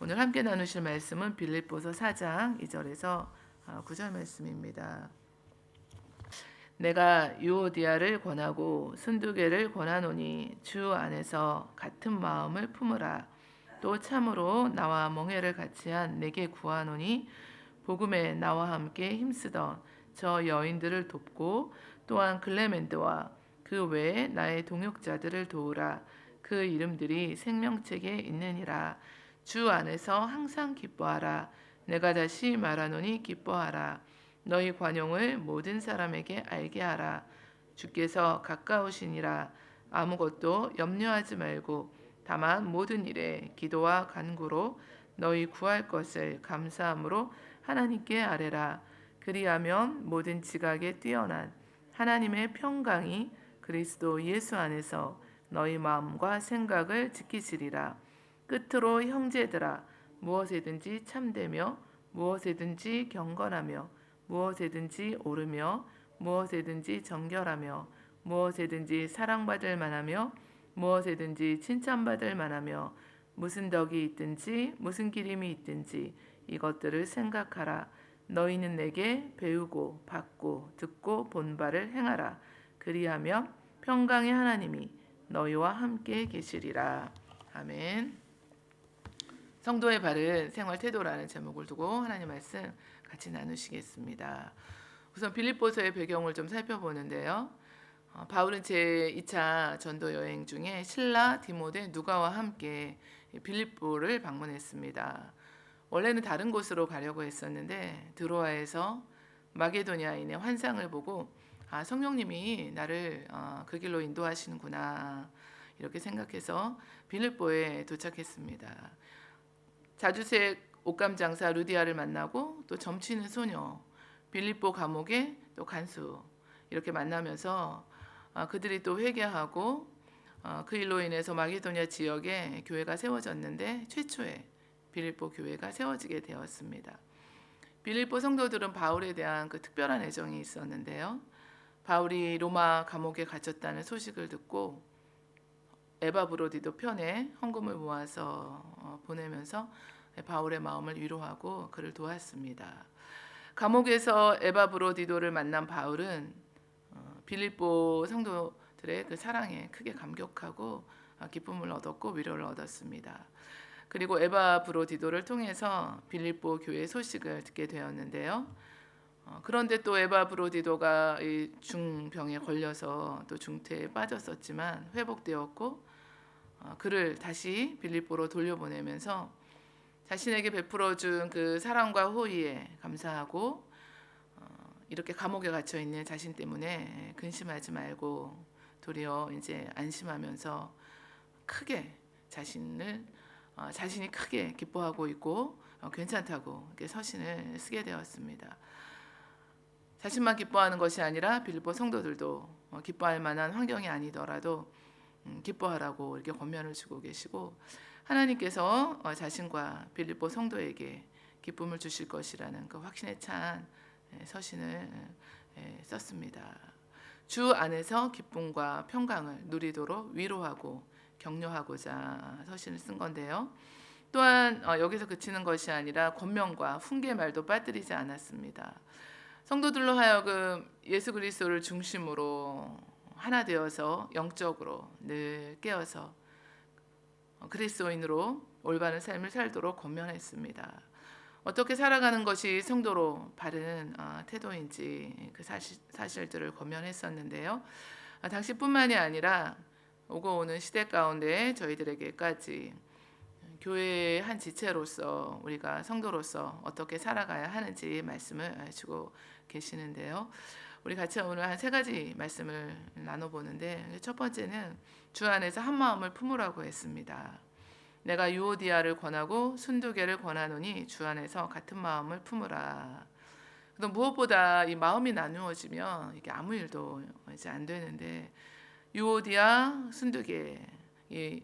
오늘 함께 나누실 말씀은 빌립보서 4장 2절에서 9절 말씀입니다. 내가 유오디아를 권하고 순두개를 권하노니 주 안에서 같은 마음을 품으라. 또 참으로 나와 멍에를 같이한 내게 구하노니 복음에 나와 함께 힘쓰던 저 여인들을 돕고 또한 클레멘드와 그 외에 나의 동역자들을 도우라. 그 이름들이 생명책에 있느니라. 주 안에서 항상 기뻐하라. 내가 다시 말하노니 기뻐하라. 너희 관용을 모든 사람에게 알게 하라. 주께서 가까우시니라. 아무것도 염려하지 말고 다만 모든 일에 기도와 간구로 너희 구할 것을 감사함으로 하나님께 아뢰라. 그리하면 모든 지각에 뛰어난 하나님의 평강이 그리스도 예수 안에서 너희 마음과 생각을 지키시리라. 끝으로 형제들아, 무엇에든지 참되며 무엇에든지 경건하며 무엇에든지 오르며 무엇에든지 정결하며 무엇에든지 사랑받을 만하며 무엇에든지 칭찬받을 만하며 무슨 덕이 있든지 무슨 기림이 있든지 이것들을 생각하라. 너희는 내게 배우고 받고 듣고 본 바를 행하라. 그리하면 평강의 하나님이 너희와 함께 계시리라. 아멘. 성도의 바른 생활 태도라는 제목을 두고 하나님 말씀 같이 나누시겠습니다. 우선 빌립보서의 배경을 좀 살펴보는데요. 바울은 제2차 전도 여행 중에 실라, 디모데, 누가와 함께 빌립보를 방문했습니다. 원래는 다른 곳으로 가려고 했었는데 드로아에서 마게도냐인의 환상을 보고 성령님이 나를 그 길로 인도하시는구나 이렇게 생각해서 빌립보에 도착했습니다. 자주색 옷감 장사 루디아를 만나고 또 점치는 소녀 빌립보 감옥의 또 간수 이렇게 만나면서 그들이 또 회개하고 그 일로 인해서 마게도냐 지역에 교회가 세워졌는데 최초의 빌립보 교회가 세워지게 되었습니다. 빌립보 성도들은 바울에 대한 그 특별한 애정이 있었는데요. 바울이 로마 감옥에 갇혔다는 소식을 듣고 에바브로디도 편에 헌금을 모아서 보내면서 바울의 마음을 위로하고 그를 도왔습니다. 감옥에서 에바브로디도를 만난 바울은 빌립보 성도들의 그 사랑에 크게 감격하고 기쁨을 얻었고 위로를 얻었습니다. 그리고 에바브로디도를 통해서 빌립보 교회 소식을 듣게 되었는데요. 그런데 또 에바브로디도가 중병에 걸려서 또 중태에 빠졌었지만 회복되었고 그를 다시 빌립보로 돌려보내면서 자신에게 베풀어준 그 사랑과 호의에 감사하고 이렇게 감옥에 갇혀 있는 자신 때문에 근심하지 말고 도리어 이제 안심하면서 크게 자신이 크게 기뻐하고 있고 괜찮다고 이렇게 서신을 쓰게 되었습니다. 자신만 기뻐하는 것이 아니라 빌립보 성도들도 기뻐할 만한 환경이 아니더라도 기뻐하라고 이렇게 권면을 주고 계시고 하나님께서 자신과 빌립보 성도에게 기쁨을 주실 것이라는 그 확신에 찬 서신을 썼습니다. 주 안에서 기쁨과 평강을 누리도록 위로하고 격려하고자 서신을 쓴 건데요. 또한 여기서 그치는 것이 아니라 권면과 훈계말도 빠뜨리지 않았습니다. 성도들로 하여금 예수 그리스도를 중심으로 하나 되어서 영적으로 늘 깨어서 그리스도인으로 올바른 삶을 살도록 권면했습니다. 어떻게 살아가는 것이 성도로 바른 태도인지 그 사실들을 권면했었는데요. 당시뿐만이 아니라 오고 오는 시대 가운데 저희들에게까지 교회의 한 지체로서 우리가 성도로서 어떻게 살아가야 하는지 말씀을 주고 계시는데요. 우리 같이 오늘 한 세 가지 말씀을 나눠보는데 첫 번째는 주 안에서 한 마음을 품으라고 했습니다. 내가 유오디아를 권하고 순두개를 권하노니 주 안에서 같은 마음을 품으라. 그럼 무엇보다 이 마음이 나누어지면 이게 아무 일도 이제 안 되는데 유오디아, 순두개 이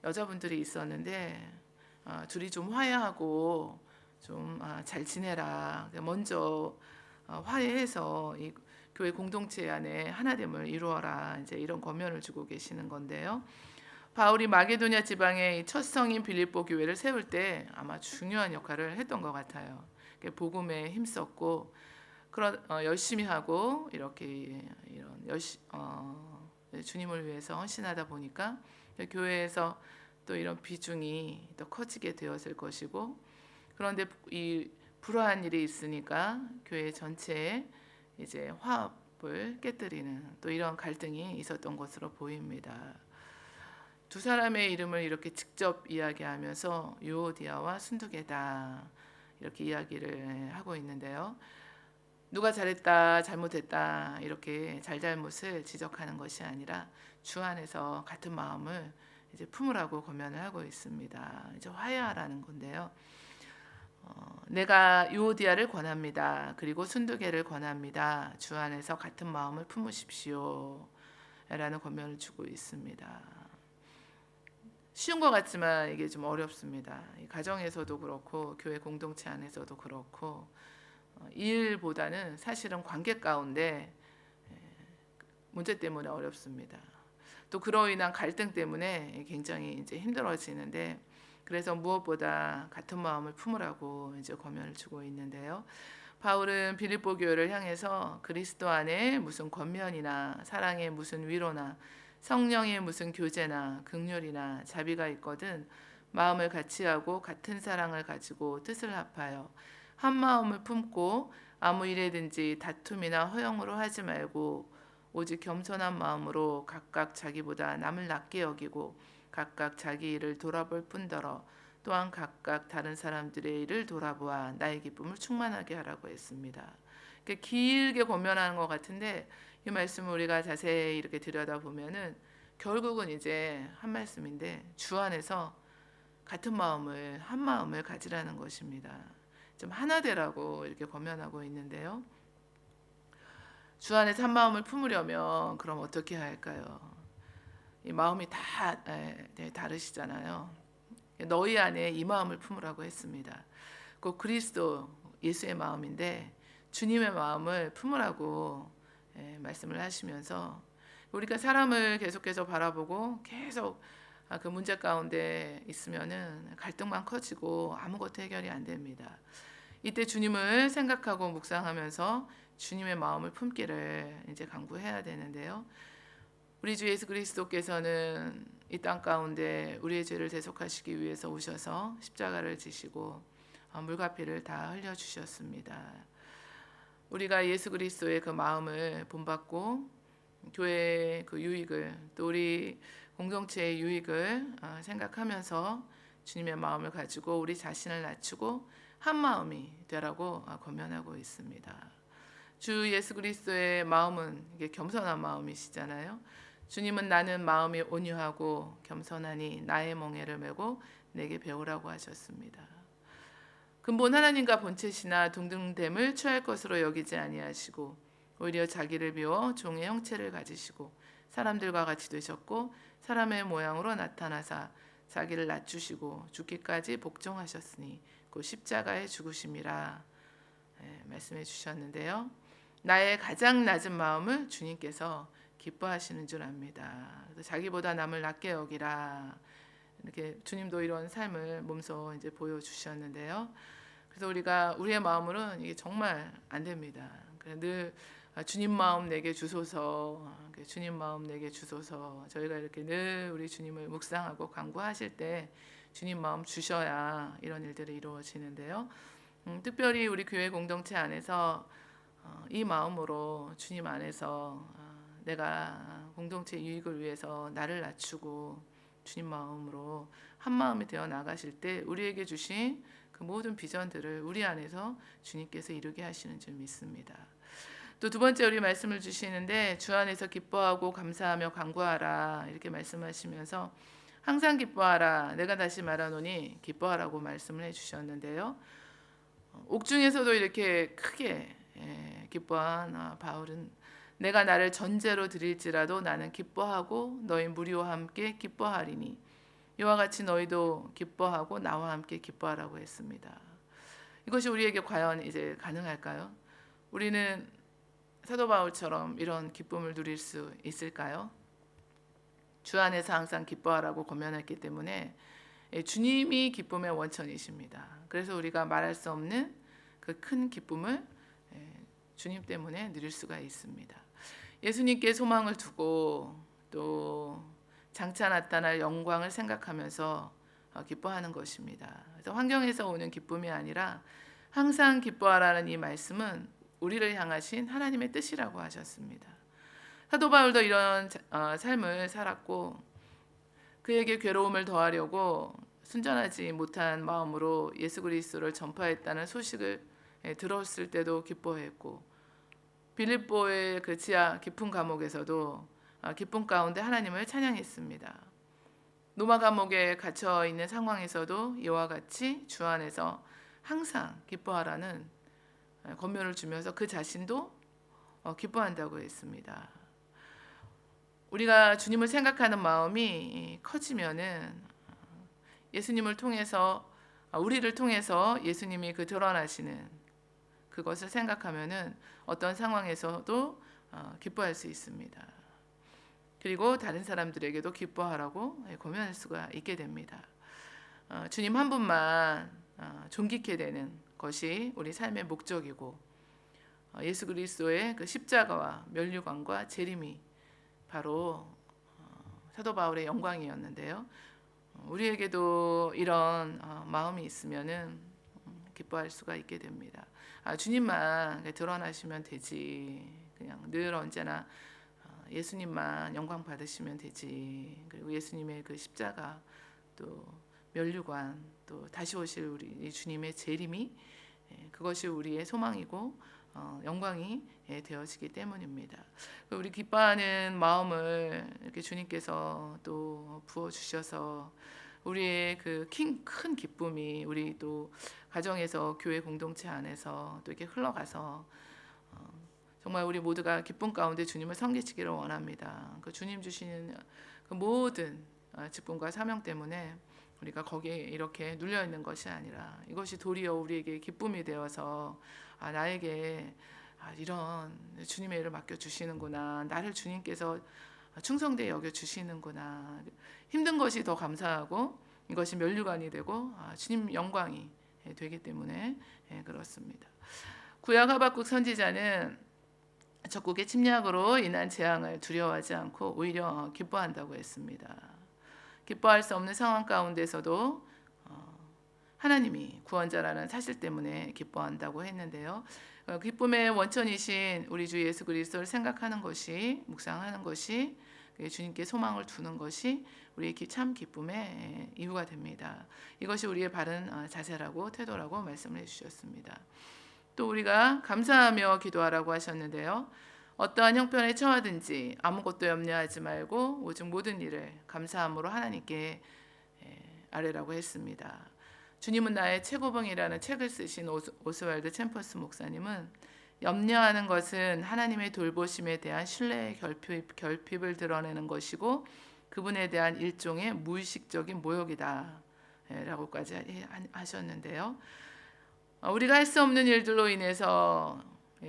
여자분들이 있었는데 둘이 좀 화해하고 좀 잘 지내라. 먼저 화해해서 이 교회 공동체 안에 하나됨을 이루어라. 이제 이런 권면을 주고 계시는 건데요. 바울이 마게도냐 지방의 첫 성인 빌립보 교회를 세울 때 아마 중요한 역할을 했던 것 같아요. 복음에 힘썼고 열심히 하고 이렇게 이런 주님을 위해서 헌신하다 보니까 교회에서 또 이런 비중이 더 커지게 되었을 것이고, 그런데 이 불화한 일이 있으니까 교회 전체에 이제 화합을 깨뜨리는 또 이런 갈등이 있었던 것으로 보입니다. 두 사람의 이름을 이렇게 직접 이야기하면서 유오디아와 순두계다 이렇게 이야기를 하고 있는데요. 누가 잘했다, 잘못했다 이렇게 잘잘못을 지적하는 것이 아니라 주 안에서 같은 마음을 이제 품으라고 권면을 하고 있습니다. 이제 화해하라는 건데요. 내가 유오디아를 권합니다. 그리고 순두계를 권합니다. 주 안에서 같은 마음을 품으십시오. 라는 권면을 주고 있습니다. 쉬운 것 같지만 이게 좀 어렵습니다. 가정에서도 그렇고 교회 공동체 안에서도 그렇고 일보다는 사실은 관계 가운데 문제 때문에 어렵습니다. 또 그로 인한 갈등 때문에 굉장히 이제 힘들어지는데, 그래서 무엇보다 같은 마음을 품으라고 이제 권면을 주고 있는데요. 바울은 빌립보 교회를 향해서 그리스도 안에 무슨 권면이나 사랑의 무슨 위로나 성령의 무슨 교제나 긍휼이나 자비가 있거든 마음을 같이 하고 같은 사랑을 가지고 뜻을 합하여 한 마음을 품고 아무 일에든지 다툼이나 허영으로 하지 말고 오직 겸손한 마음으로 각각 자기보다 남을 낮게 여기고 각각 자기 일을 돌아볼 뿐더러 또한 각각 다른 사람들의 일을 돌아보아 나의 기쁨을 충만하게 하라고 했습니다. 길게 권면하는 것 같은데 이 말씀을 우리가 자세히 이렇게 들여다보면은 결국은 이제 한 말씀인데 주 안에서 같은 마음을 한 마음을 가지라는 것입니다. 좀 하나 되라고 이렇게 권면하고 있는데요. 주 안에서 한 마음을 품으려면 그럼 어떻게 해야 할까요? 이 마음이 다 다르시잖아요. 너희 안에 이 마음을 품으라고 했습니다. 그 그리스도 예수의 마음인데 주님의 마음을 품으라고 말씀을 하시면서 우리가 사람을 계속해서 바라보고 계속 그 문제 가운데 있으면은 갈등만 커지고 아무것도 해결이 안 됩니다. 이때 주님을 생각하고 묵상하면서 주님의 마음을 품기를 이제 강구해야 되는데요. 우리 주 예수 그리스도께서는 이 땅 가운데 우리의 죄를 대속하시기 위해서 오셔서 십자가를 지시고 물과 피를 다 흘려 주셨습니다. 우리가 예수 그리스도의 그 마음을 본받고 교회의 그 유익을 또 우리 공동체의 유익을 생각하면서 주님의 마음을 가지고 우리 자신을 낮추고 한 마음이 되라고 권면하고 있습니다. 주 예수 그리스도의 마음은 이게 겸손한 마음이시잖아요. 주님은 나는 마음이 온유하고 겸손하니 나의 멍에를 메고 내게 배우라고 하셨습니다. 근본 하나님과 본체시나 동등됨을 취할 것으로 여기지 아니하시고 오히려 자기를 비워 종의 형체를 가지시고 사람들과 같이 되셨고 사람의 모양으로 나타나사 자기를 낮추시고 죽기까지 복종하셨으니 그 십자가의 죽으심이라 말씀해 주셨는데요. 나의 가장 낮은 마음을 주님께서 기뻐하시는 줄 압니다. 자기보다 남을 낮게 여기라 이렇게 주님도 이런 삶을 몸소 이제 보여주셨는데요. 그래서 우리가 우리의 마음으로는 이게 정말 안 됩니다. 늘 주님 마음 내게 주소서, 주님 마음 내게 주소서. 저희가 이렇게 늘 우리 주님을 묵상하고 간구하실 때 주님 마음 주셔야 이런 일들이 이루어지는데요. 특별히 우리 교회 공동체 안에서 이 마음으로 주님 안에서 내가 공동체 유익을 위해서 나를 낮추고 주님 마음으로 한 마음이 되어 나가실 때 우리에게 주신 그 모든 비전들을 우리 안에서 주님께서 이루게 하시는 줄 믿습니다. 또 두 번째 우리 말씀을 주시는데 주 안에서 기뻐하고 감사하며 간구하라 이렇게 말씀하시면서 항상 기뻐하라 내가 다시 말하노니 기뻐하라고 말씀을 해주셨는데요. 옥중에서도 이렇게 크게 기뻐한 바울은 내가 나를 전제로 드릴지라도 나는 기뻐하고 너희 무리와 함께 기뻐하리니 이와 같이 너희도 기뻐하고 나와 함께 기뻐하라고 했습니다. 이것이 우리에게 과연 이제 가능할까요? 우리는 사도 바울처럼 이런 기쁨을 누릴 수 있을까요? 주 안에서 항상 기뻐하라고 권면했기 때문에 주님이 기쁨의 원천이십니다. 그래서 우리가 말할 수 없는 그 큰 기쁨을 주님 때문에 누릴 수가 있습니다. 예수님께 소망을 두고 또 장차 나타날 영광을 생각하면서 기뻐하는 것입니다. 그래서 환경에서 오는 기쁨이 아니라 항상 기뻐하라는 이 말씀은 우리를 향하신 하나님의 뜻이라고 하셨습니다. 사도 바울도 이런 삶을 살았고 그에게 괴로움을 더하려고 순전하지 못한 마음으로 예수 그리스도를 전파했다는 소식을 들었을 때도 기뻐했고 빌립보의 그 지하 깊은 감옥에서도 기쁨 가운데 하나님을 찬양했습니다. 로마 감옥에 갇혀 있는 상황에서도 이와 같이 주 안에서 항상 기뻐하라는 권면을 주면서 그 자신도 기뻐한다고 했습니다. 우리가 주님을 생각하는 마음이 커지면은 예수님을 통해서 우리를 통해서 예수님이 그 드러나시는 그것을 생각하면은 어떤 상황에서도 기뻐할 수 있습니다. 그리고 다른 사람들에게도 기뻐하라고 권면할 수가 있게 됩니다. 주님 한 분만 존귀케 되는 것이 우리 삶의 목적이고 예수 그리스도의 그 십자가와 면류관과 재림이 바로 사도 바울의 영광이었는데요. 우리에게도 이런 마음이 있으면은 기뻐할 수가 있게 됩니다. 주님만 드러나시면 되지. 그냥 늘 언제나 예수님만 영광 받으시면 되지. 그리고 예수님의 그 십자가 또 면류관 또 다시 오실 우리 주님의 재림이 그것이 우리의 소망이고 영광이 되어지기 때문입니다. 우리 기뻐하는 마음을 이렇게 주님께서 또 부어 주셔서 우리의 그 큰 기쁨이 우리 또 가정에서 교회 공동체 안에서 또 이렇게 흘러가서 정말 우리 모두가 기쁨 가운데 주님을 섬기시기를 원합니다. 그 주님 주시는 그 모든 직분과 사명 때문에 우리가 거기에 이렇게 눌려 있는 것이 아니라 이것이 도리어 우리에게 기쁨이 되어서 나에게 이런 주님의 일을 맡겨 주시는구나. 나를 주님께서 충성되게 여겨 주시는구나. 힘든 것이 더 감사하고 이것이 면류관이 되고 주님 영광이 되기 때문에 그렇습니다. 구약 하박국 선지자는 적국의 침략으로 인한 재앙을 두려워하지 않고 오히려 기뻐한다고 했습니다. 기뻐할 수 없는 상황 가운데서도 하나님이 구원자라는 사실 때문에 기뻐한다고 했는데요. 기쁨의 원천이신 우리 주 예수 그리스도를 생각하는 것이 묵상하는 것이 주님께 소망을 두는 것이 우리의 참 기쁨의 이유가 됩니다. 이것이 우리의 바른 자세라고 태도라고 말씀을 해주셨습니다. 또 우리가 감사하며 기도하라고 하셨는데요. 어떠한 형편에 처하든지 아무것도 염려하지 말고 오직 모든 일을 감사함으로 하나님께 아뢰라고 했습니다. 주님은 나의 최고봉이라는 책을 쓰신 오스왈드 챔퍼스 목사님은 염려하는 것은 하나님의 돌보심에 대한 신뢰의 결핍을 드러내는 것이고 그분에 대한 일종의 무의식적인 모욕이다 라고까지 하셨는데요. 우리가 할 수 없는 일들로 인해서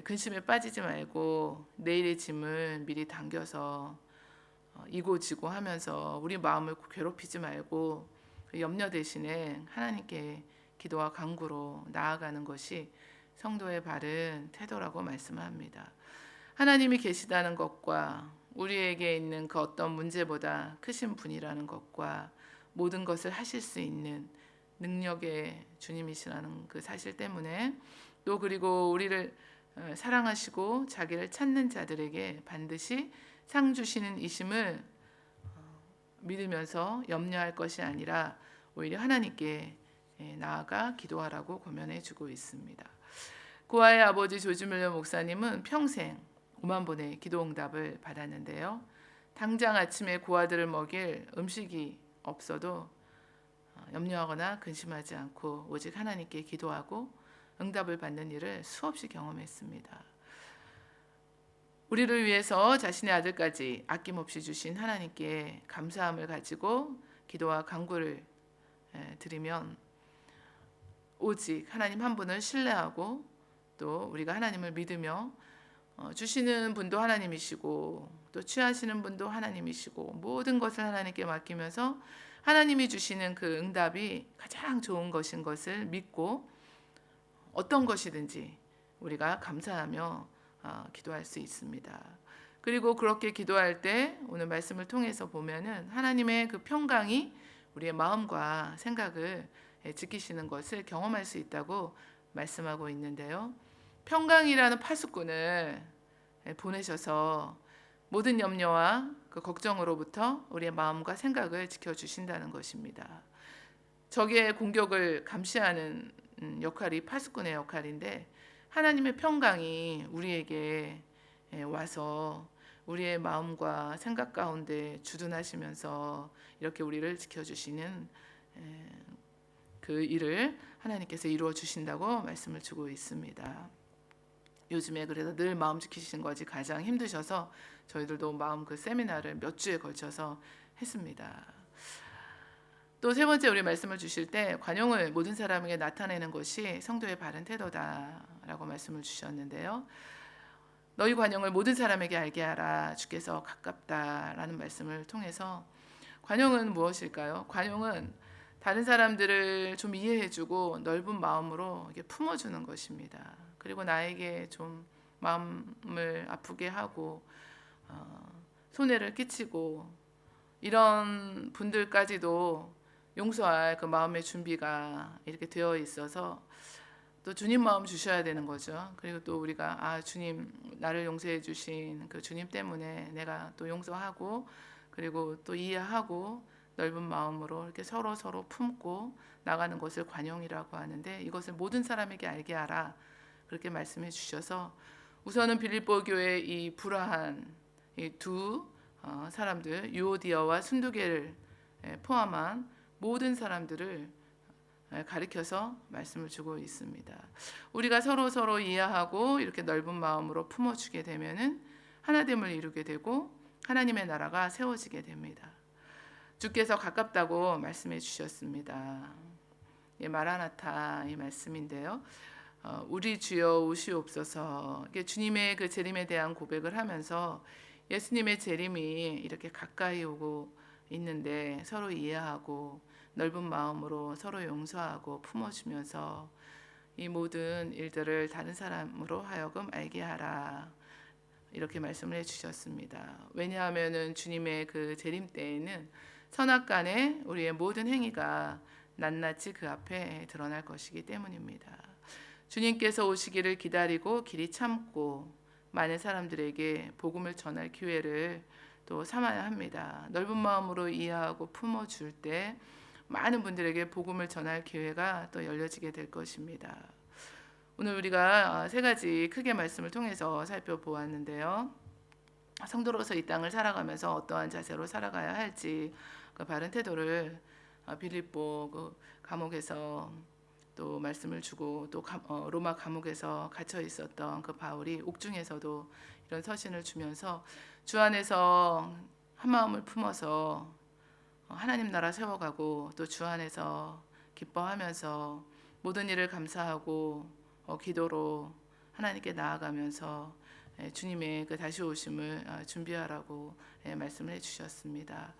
근심에 빠지지 말고 내일의 짐을 미리 당겨서 이고지고 하면서 우리 마음을 괴롭히지 말고 염려 대신에 하나님께 기도와 간구로 나아가는 것이 성도의 바른 태도라고 말씀합니다. 하나님이 계시다는 것과 우리에게 있는 그 어떤 문제보다 크신 분이라는 것과 모든 것을 하실 수 있는 능력의 주님이시라는 그 사실 때문에 또 그리고 우리를 사랑하시고 자기를 찾는 자들에게 반드시 상 주시는 이심을 믿으면서 염려할 것이 아니라 오히려 하나님께 나아가 기도하라고 권면해 주고 있습니다. 고아의 아버지 조지 뮬러 목사님은 평생 5만 번의 기도 응답을 받았는데요. 당장 아침에 고아들을 먹일 음식이 없어도 염려하거나 근심하지 않고 오직 하나님께 기도하고 응답을 받는 일을 수없이 경험했습니다. 우리를 위해서 자신의 아들까지 아낌없이 주신 하나님께 감사함을 가지고 기도와 간구를 드리면 오직 하나님 한 분을 신뢰하고 또 우리가 하나님을 믿으며 주시는 분도 하나님이시고 또 취하시는 분도 하나님이시고 모든 것을 하나님께 맡기면서 하나님이 주시는 그 응답이 가장 좋은 것인 것을 믿고 어떤 것이든지 우리가 감사하며 기도할 수 있습니다. 그리고 그렇게 기도할 때 오늘 말씀을 통해서 보면은 하나님의 그 평강이 우리의 마음과 생각을 지키시는 것을 경험할 수 있다고 말씀하고 있는데요. 평강이라는 파수꾼을 보내셔서 모든 염려와 그 걱정으로부터 우리의 마음과 생각을 지켜주신다는 것입니다. 적의 공격을 감시하는 역할이 파수꾼의 역할인데 하나님의 평강이 우리에게 와서 우리의 마음과 생각 가운데 주둔하시면서 이렇게 우리를 지켜주시는 그 일을 하나님께서 이루어 주신다고 말씀을 주고 있습니다. 요즘에 그래서 늘 마음 지키시는 것이 가장 힘드셔서 저희들도 마음 그 세미나를 몇 주에 걸쳐서 했습니다. 또 세 번째 우리 말씀을 주실 때 관용을 모든 사람에게 나타내는 것이 성도의 바른 태도다라고 말씀을 주셨는데요. 너희 관용을 모든 사람에게 알게 하라 주께서 가깝다라는 말씀을 통해서 관용은 무엇일까요? 관용은 다른 사람들을 좀 이해해주고 넓은 마음으로 이렇게 품어주는 것입니다. 그리고 나에게 좀 마음을 아프게 하고 손해를 끼치고 이런 분들까지도 용서할 그 마음의 준비가 이렇게 되어 있어서 또 주님 마음 주셔야 되는 거죠. 그리고 또 우리가 주님 나를 용서해 주신 그 주님 때문에 내가 또 용서하고 그리고 또 이해하고 넓은 마음으로 이렇게 서로 품고 나가는 것을 관용이라고 하는데 이것을 모든 사람에게 알게 하라 그렇게 말씀해 주셔서 우선은 빌립보 교회 이 불화한 이 두 사람들 유오디아와 순두개를 포함한 모든 사람들을 가리켜서 말씀을 주고 있습니다. 우리가 서로 이해하고 이렇게 넓은 마음으로 품어주게 되면은 하나됨을 이루게 되고 하나님의 나라가 세워지게 됩니다. 주께서 가깝다고 말씀해 주셨습니다. 마라나타 이 말씀인데요. 우리 주여 오시옵소서. 주님의 그 재림에 대한 고백을 하면서 예수님의 재림이 이렇게 가까이 오고 있는데 서로 이해하고 넓은 마음으로 서로 용서하고 품어주면서 이 모든 일들을 다른 사람으로 하여금 알게 하라 이렇게 말씀을 해주셨습니다. 왜냐하면은 주님의 그 재림 때에는 선악간에 우리의 모든 행위가 낱낱이 그 앞에 드러날 것이기 때문입니다. 주님께서 오시기를 기다리고 길이 참고 많은 사람들에게 복음을 전할 기회를 또 삼아야 합니다. 넓은 마음으로 이해하고 품어줄 때 많은 분들에게 복음을 전할 기회가 또 열려지게 될 것입니다. 오늘 우리가 세 가지 크게 말씀을 통해서 살펴보았는데요. 성도로서 이 땅을 살아가면서 어떠한 자세로 살아가야 할지 그 바른 태도를 빌립보 그 감옥에서 또 말씀을 주고 또 로마 감옥에서 갇혀 있었던 그 바울이 옥중에서도 이런 서신을 주면서 주 안에서 한 마음을 품어서 하나님 나라 세워가고 또 주 안에서 기뻐하면서 모든 일을 감사하고 기도로 하나님께 나아가면서 주님의 그 다시 오심을 준비하라고 말씀을 해주셨습니다.